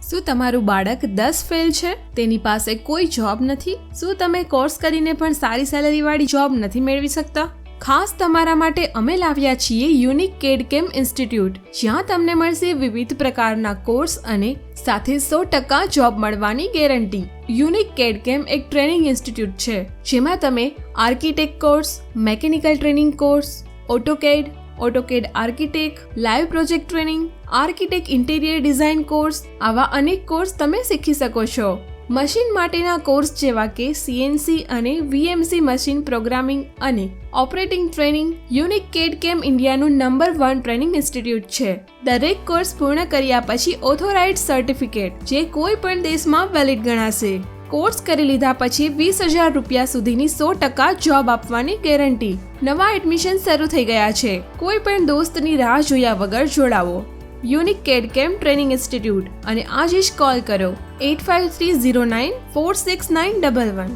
શું તમારું બાળક 10 ફેલ છે? તેની પાસે કોઈ જોબ નથી? શું તમે કોર્સ કરીને પણ સારી સેલેરીવાળી જોબ નથી મેળવી શકતા? ખાસ તમારા માટે અમે લાવ્યા છીએ યુનિક કેડકેમ ઇન્સ્ટિટ્યૂટ, જ્યાં તમને મળશે વિવિધ પ્રકારના કોર્સ અને સાથે 100% જોબ મળવાની ગેરંટી. યુનિક કેડકેમ એક ટ્રેનિંગ ઇન્સ્ટિટ્યૂટ છે, જેમાં તમે architect course, mechanical training course, AutoCAD architect, live project training, architect interior design course, આવા અનેક કોર્સ તમે શીખી શકો છો. મશીન માટેના કોર્સ જેવા કે CNC અને VMC મશીન પ્રોગ્રામિંગ અને ઓપરેટિંગ ટ્રેનિંગ. યુનિક કેડકેમ ઇન્ડિયાનું નંબર 1 ટ્રેનિંગ ઇન્સ્ટિટ્યૂટ છે. દરેક કોર્સ પૂર્ણ કર્યા પછી ઓથોરાઇઝ્ડ સર્ટિફિકેટ, જે કોઈ પણ દેશમાં વેલિડ ગણાશે. કોર્સ કરી લીધા પછી 20,000 રૂપિયા સુધીની 100% જોબ આપવાની ગેરંટી. નવા એડમિશન શરૂ થઈ ગયા છે. કોઈ પણ દોસ્તની રાહ જોયા વગર જોડાવો યુનિક કેડકેમ ટ્રેનિંગ ઇન્સ્ટિટ્યૂટ અને આજે જ કોલ કરો 8530946911.